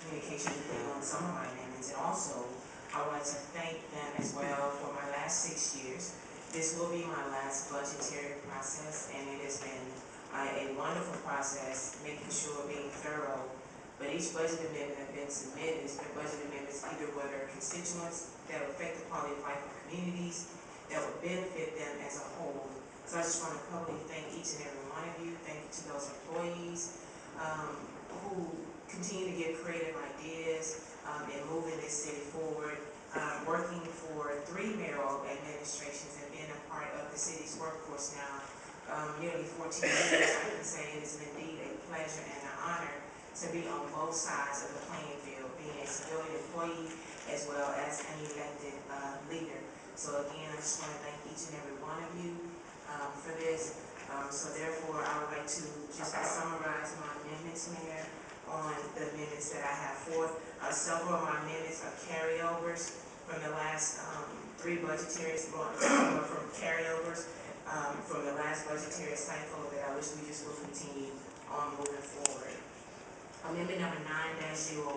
communication with them on some of my amendments. And also, I would like to thank them as well for my last 6 years. This will be my last budgetary process, and it has been a wonderful process, making sure being thorough. But each budget amendment that has been submitted has been budget amendments either whether constituents that will affect the quality of life of communities, that will benefit them as a whole. So I just want to publicly thank each and every one of you. Thank you to those employees who continue to give creative ideas in moving this city forward. Working for 3 mayoral administrations and being a part of the city's workforce now, nearly 14 years, I can say it is indeed a pleasure and an honor to be on both sides of the playing field, being a civilian employee as well as an elected leader. So again, I just want to thank each and every one of you for this. So therefore, I would like to just summarize my amendments, Mayor, on the amendments that I have forth. Several of my amendments are carryovers from the last 3 budgetary, from carryovers from the last budgetary cycle that I wish we just will continue on moving forward. Amendment number 9-01,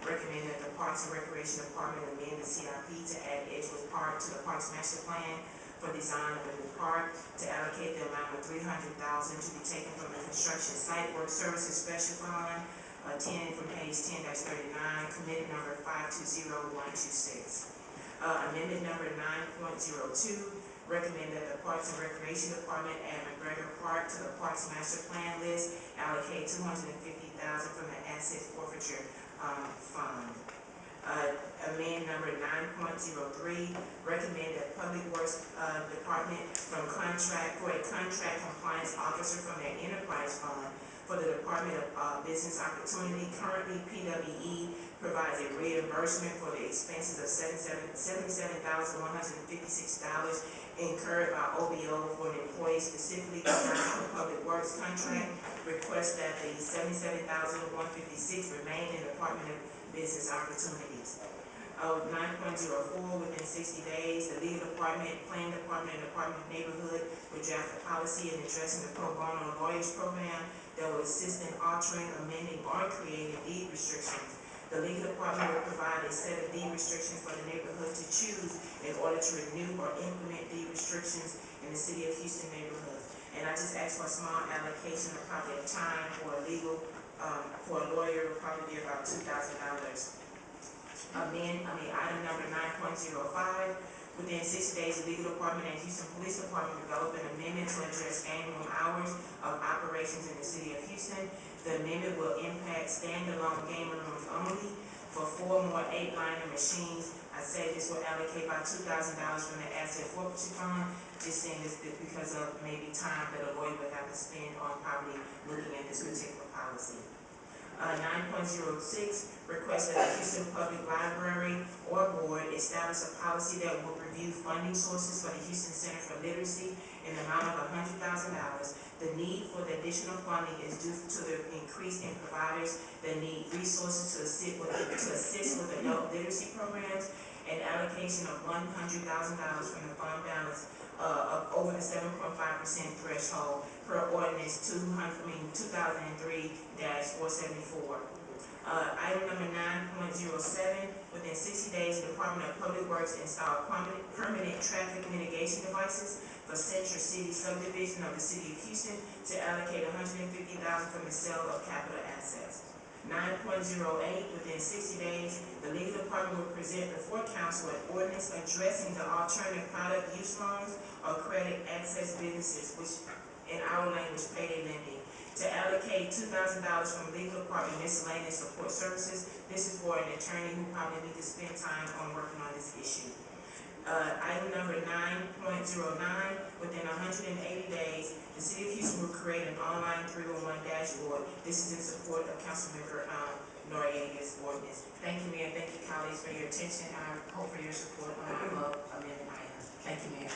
recommend that the Parks and Recreation Department amend the CIP to add Edgewood Park to the Parks Master Plan for design of a new park, to allocate the amount of $300,000 to be taken from the Construction Site Work Services Special Fund, 10 from page 10-39, committee number 520126. Amendment number 9.02, recommend that the Parks and Recreation Department add McGregor Park to the Parks Master Plan list, allocate $250,000 from the Asset Forfeiture Fund. Amend number 9.03, recommend that Public Works Department for a contract compliance officer from their enterprise fund for the Department of Business Opportunity. Currently, PWE provides a reimbursement for the expenses of $77,156 incurred by OBO for an employee specifically designed for Public Works contract. Request that the $77,156 remain in the Department of Business Opportunities. 9.04, within 60 days, the legal department, planning department, and Department of Neighborhood will draft a policy in addressing the pro bono lawyers program that will assist in altering, amending, or creating deed restrictions. The legal department will provide a set of deed restrictions for the neighborhood to choose in order to renew or implement deed restrictions in the City of Houston neighborhoods. And I just asked for a small allocation of probably of time for a legal, for a lawyer, will probably be about $2,000. Item number 9.05, within 60 days, the legal department and Houston Police Department develop an amendment to address game room hours of operations in the City of Houston. The amendment will impact standalone game rooms only for 4 more 8-liner machines. I said this will allocate about $2,000 from the Asset Forfeiture Fund, just saying this because of maybe time that a lawyer would have to spend on probably looking at this particular policy. 9.06, request that the Houston Public Library or Board establish a policy that will review funding sources for the Houston Center for Literacy in the amount of $100,000. The need for the additional funding is due to the increase in providers that need resources to assist with adult literacy programs, and allocation of $100,000 from the fund balance of over the 7.5% threshold per ordinance 2003-474. Item number 9.07, within 60 days, the Department of Public Works install permanent traffic mitigation devices for Central City subdivision of the City of Houston, to allocate $150,000 from the sale of capital assets. 9.08, within 60 days, the legal department will present before council an ordinance addressing the alternative product use loans or credit access businesses, which in our language, payday lending, to allocate $2,000 from legal department miscellaneous support services. This is for an attorney who probably need to spend time on working on this issue. Item number 9.09, within 180 days, the City of Houston will create an online 311 dashboard. This is in support of Councilmember Noriega's ordinance. Thank you, Mayor. Thank you, colleagues, for your attention. I hope for your support on my amendment item. Thank you, Mayor.